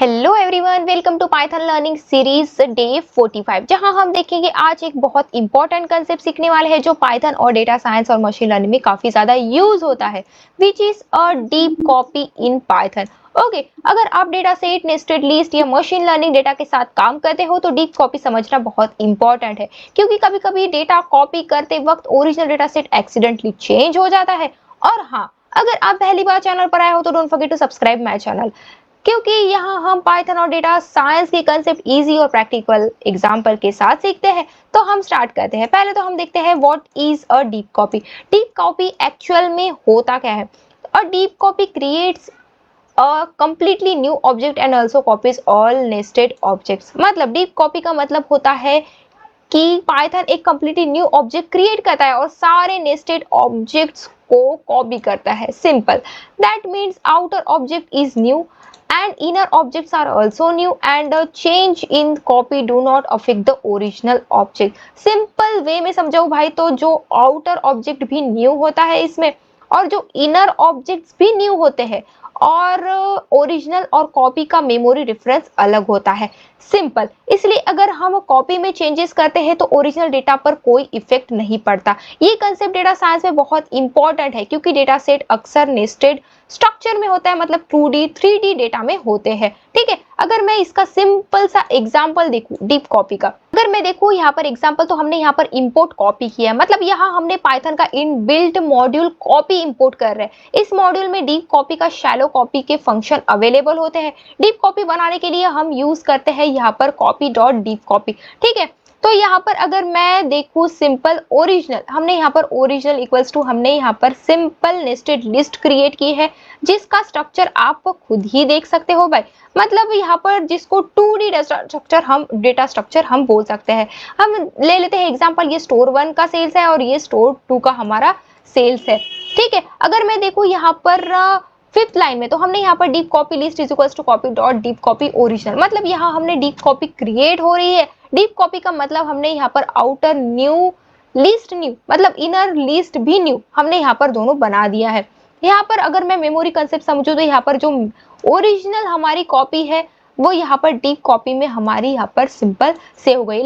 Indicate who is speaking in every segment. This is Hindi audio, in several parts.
Speaker 1: Hello everyone, welcome to Python learning series day 45, जहां हम देखेंगे आज एक बहुत इंपॉर्टेंट कंसेप्ट सीखने वाले हैं जो पाइथन और डेटा साइंस और मशीन लर्निंग में काफी ज्यादा यूज होता है, which is a deep copy in Python. Okay, अगर आप डेटा सेट, नेस्टेड लिस्ट या मशीन लर्निंग डेटा के साथ काम करते हो तो डीप कॉपी समझना बहुत इंपॉर्टेंट है, क्योंकि कभी कभी डेटा कॉपी करते वक्त original data set accidentally change हो जाता है। और हाँ, अगर आप पहली बार चैनल पर आए हो तो don't forget to subscribe my channel, क्योंकि यहाँ हम पाइथन और डेटा साइंस के कंसेप्ट इजी और प्रैक्टिकल एग्जाम्पल के साथ सीखते हैं। तो हम स्टार्ट करते हैं। पहले तो हम देखते हैं what is a deep copy. Deep copy actual में होता क्या है? A deep copy creates a completely new object and also copies all nested objects. मतलब डीप कॉपी का मतलब होता है कि पाइथन एक कंप्लीटली न्यू ऑब्जेक्ट क्रिएट करता है और सारे नेस्टेड ऑब्जेक्ट्स को कॉपी करता है। Simple, that means outer object is new and inner objects are also new and a change in copy do not affect the original object। Simple way में समझाऊं भाई तो जो आउटर ऑब्जेक्ट भी न्यू होता है इसमें, और जो इनर ऑब्जेक्ट्स भी न्यू होते हैं, और ओरिजिनल और कॉपी का मेमोरी रेफरेंस अलग होता है। सिंपल, इसलिए अगर हम कॉपी में चेंजेस करते हैं तो ओरिजिनल डेटा पर कोई इफेक्ट नहीं पड़ता। ये कंसेप्ट डेटा साइंस में बहुत इंपॉर्टेंट है, क्योंकि डेटा सेट अक्सर नेस्टेड स्ट्रक्चर में होता है, मतलब 2D 3D डेटा में होते हैं। ठीक है, अगर मैं इसका सिंपल सा एग्जांपल देखूं डीप कॉपी का, अगर मैं देखूं यहाँ पर एग्जांपल, तो हमने यहाँ पर इंपोर्ट कॉपी किया है। मतलब यहाँ हमने पाइथन का इनबिल्ट मॉड्यूल कॉपी इंपोर्ट कर रहे हैं। इस मॉड्यूल में डीप कॉपी का शैलो कॉपी के फंक्शन अवेलेबल होते हैं। डीप कॉपी बनाने के लिए हम यूज करते हैं यहाँ पर कॉपी डॉट डीप कॉपी। ठीक है, तो यहाँ पर अगर मैं देखूं सिंपल ओरिजिनल, हमने यहाँ पर ओरिजिनल इक्वल्स टू, हमने यहाँ पर सिंपल नेस्टेड लिस्ट क्रिएट की है, जिसका स्ट्रक्चर आप खुद ही देख सकते हो भाई। मतलब यहाँ पर जिसको 2D डेटा स्ट्रक्चर हम बोल सकते हैं। हम ले लेते हैं एग्जांपल, ये स्टोर 1 का सेल्स है और ये स्टोर 2 का हमारा सेल्स है। ठीक है, अगर मैं देखूं यहाँ पर फिफ्थ लाइन में, तो हमने यहाँ पर deep copy list is equals to copy dot deep copy original. मतलब यहाँ हमने डीप कॉपी क्रिएट हो रही है। डीप कॉपी का मतलब हमने यहाँ पर आउटर न्यू, लिस्ट न्यू, मतलब इनर लिस्ट भी न्यू, हमने यहाँ पर दोनों बना दिया है। यहाँ पर अगर मैं मेमोरी कंसेप्ट समझूं तो यहाँ पर जो ओरिजिनल हमारी कॉपी है वो यहाँ पर डीप कॉपी में हमारी यहाँ पर सिंपल सेव हो गई,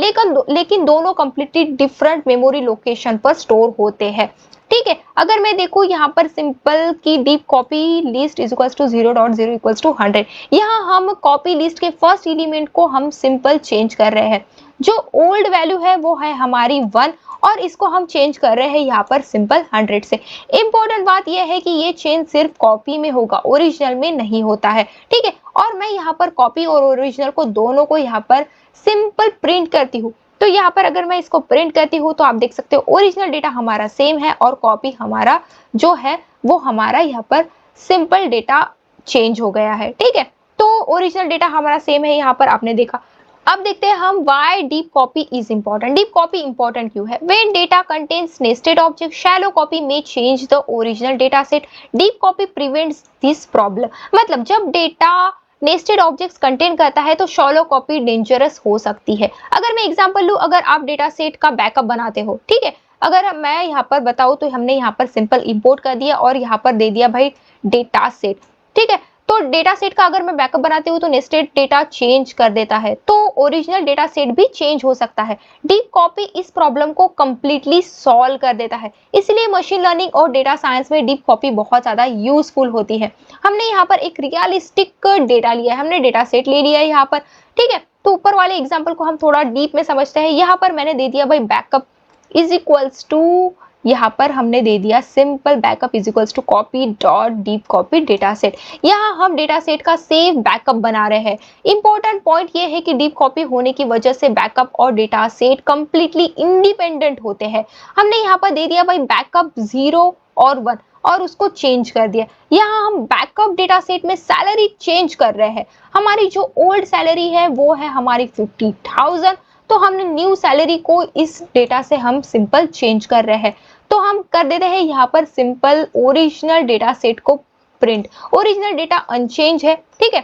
Speaker 1: लेकिन दोनों कंप्लीटली डिफरेंट मेमोरी लोकेशन पर स्टोर होते हैं। ठीक है, अगर मैं देखूं यहाँ पर सिंपल की deep copy list is equals to 0.0 equals to 100। यहाँ हम कॉपी लिस्ट के फर्स्ट एलिमेंट को हम सिंपल चेंज कर रहे हैं। जो ओल्ड वैल्यू है वो है हमारी 1, और इसको हम चेंज कर रहे हैं यहाँ पर सिंपल 100 से। इंपॉर्टेंट बात यह है कि ये चेंज सिर्फ कॉपी में होगा, ओरिजिनल में नहीं होता है। ठीक है, और मैं यहाँ पर कॉपी और ओरिजिनल को दोनों को यहाँ पर सिंपल प्रिंट करती हूँ। तो यहाँ पर अगर मैं इसको प्रिंट करती हूँ तो आप देख सकते हो ओरिजिनल डेटा हमारा सेम है और कॉपी हमारा जो है वो हमारा यहाँ पर सिंपल डेटा चेंज हो गया है। ठीक है, तो ओरिजिनल डेटा हमारा सेम है, यहाँ पर आपने देखा। अब देखते हैं हम why deep copy is important. Deep copy important क्यों है? When data contains nested object, shallow copy में change the original data set. Deep copy prevents this problem. मतलब जब डेटा नेस्टेड ऑब्जेक्ट्स कंटेन करता है तो शैलो कॉपी डेंजरस हो सकती है। अगर मैं एग्जांपल लूं, अगर आप डेटा सेट का बैकअप बनाते हो, ठीक है, अगर मैं यहाँ पर बताऊं तो हमने यहाँ पर सिंपल इंपोर्ट कर दिया और यहाँ पर दे दिया भाई डेटा सेट। ठीक है, तो डेटा सेट का अगर मैं बैकअप बनाती हूँ तो नेस्टेड डेटा चेंज कर देता है, तो ओरिजिनल डेटा सेट भी चेंज हो सकता है। डीप कॉपी इस प्रॉब्लम को कंप्लीटली सॉल्व कर देता है। इसलिए मशीन लर्निंग और डेटा साइंस में डीप कॉपी बहुत ज्यादा यूजफुल होती है। हमने यहाँ पर एक रियलिस्टिक डेटा लिया है, हमने डेटा सेट ले लिया है यहाँ पर। ठीक है, तो ऊपर वाले एग्जाम्पल को हम थोड़ा डीप में समझते हैं। यहाँ पर मैंने दे दिया भाई बैकअप इज इक्वल्स टू, यहाँ पर हमने दे दिया simple backup is equals to copy dot deep copy data set. यहाँ हम डेटा सेट का सेव बैकअप बना रहे हैं। इंपॉर्टेंट पॉइंट ये है कि डीप कॉपी होने की वजह से बैकअप और डेटा सेट कंप्लीटली इंडिपेंडेंट होते हैं। हमने यहाँ पर दे दिया भाई बैकअप 0 और 1 और उसको चेंज कर दिया। यहाँ हम बैकअप डेटा सेट में सैलरी चेंज कर रहे हैं। हमारी जो ओल्ड सैलरी है वो है हमारी 50,000, तो हमने न्यू सैलरी को इस डेटा से हम सिंपल चेंज कर रहे हैं। तो हम कर देते हैं यहाँ पर सिंपल ओरिजिनल डेटा सेट को प्रिंट। ओरिजिनल डेटा अनचेंज है। ठीक है,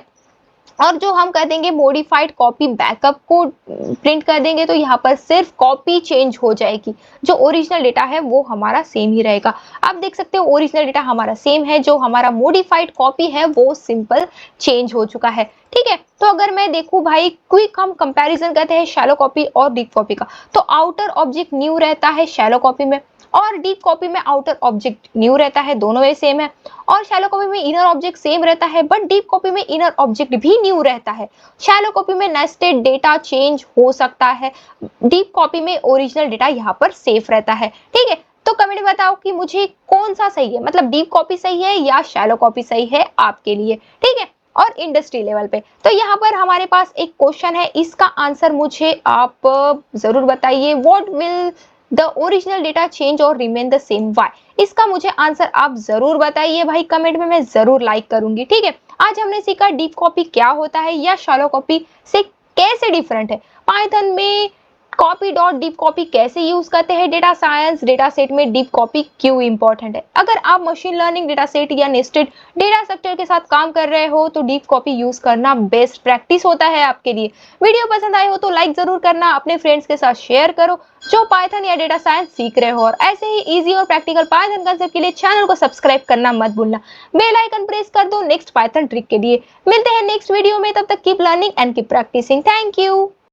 Speaker 1: और जो हम कर देंगे मॉडिफाइड कॉपी बैकअप को प्रिंट कर देंगे, तो यहाँ पर सिर्फ कॉपी चेंज हो जाएगी, जो ओरिजिनल डेटा है वो हमारा सेम ही रहेगा। आप देख सकते हो ओरिजिनल डेटा हमारा सेम है, जो हमारा मॉडिफाइड कॉपी है वो सिंपल चेंज हो चुका है। ठीक है, तो अगर मैं देखूं भाई, क्विक हम कंपैरिजन करते हैं शैलो कॉपी और डीप कॉपी का, तो आउटर ऑब्जेक्ट न्यू रहता है शैलो कॉपी में, और डीप कॉपी में आउटर ऑब्जेक्ट न्यू रहता है, दोनों वे सेम है। और शैलो कॉपी में इनर ऑब्जेक्ट सेम रहता है, बट डीप कॉपी में इनर ऑब्जेक्ट भी न्यू रहता है। शैलो कॉपी में नेस्टेड डेटा चेंज हो सकता है, डीप कॉपी में ओरिजिनल डेटा यहाँ पर सेफ रहता है। ठीक है, तो कमेंट में बताओ कि मुझे कौन सा सही है, मतलब डीप कॉपी सही है या शैलो कॉपी सही है आपके लिए। ठीक है, और इंडस्ट्री लेवल पे तो यहाँ पर हमारे पास एक क्वेश्चन है, इसका आंसर मुझे आप जरूर बताइए। What will the original data change और रिमेन द सेम, व्हाई? इसका मुझे आंसर आप जरूर बताइए भाई कमेंट में, मैं जरूर लाइक करूंगी। ठीक है, आज हमने सीखा डीप कॉपी क्या होता है या शैलो कॉपी से कैसे डिफरेंट है, पाइथन में कॉपी डॉट डीप कॉपी कैसे यूज करते हैं, डेटा साइंस डेटा सेट में डीप कॉपी क्यों इंपॉर्टेंट है। अगर आप मशीन लर्निंग डेटा सेट या नेस्टेड डेटा स्ट्रक्चर के साथ काम कर रहे हो तो डीप कॉपी यूज करना बेस्ट प्रैक्टिस होता है आपके लिए। वीडियो पसंद आए हो तो लाइक जरूर करना, अपने फ्रेंड्स के साथ शेयर करो जो पाइथन या डेटा साइंस सीख रहे हो, और ऐसे ही इजी और प्रैक्टिकल पाइथन कंसेप्ट के लिए चैनल को सब्सक्राइब करना मत भूलना। बेल आइकन प्रेस कर दो नेक्स्ट पाइथन ट्रिक के लिए। मिलते हैं नेक्स्ट वीडियो में, तब तक keep learning and keep practising. Thank you.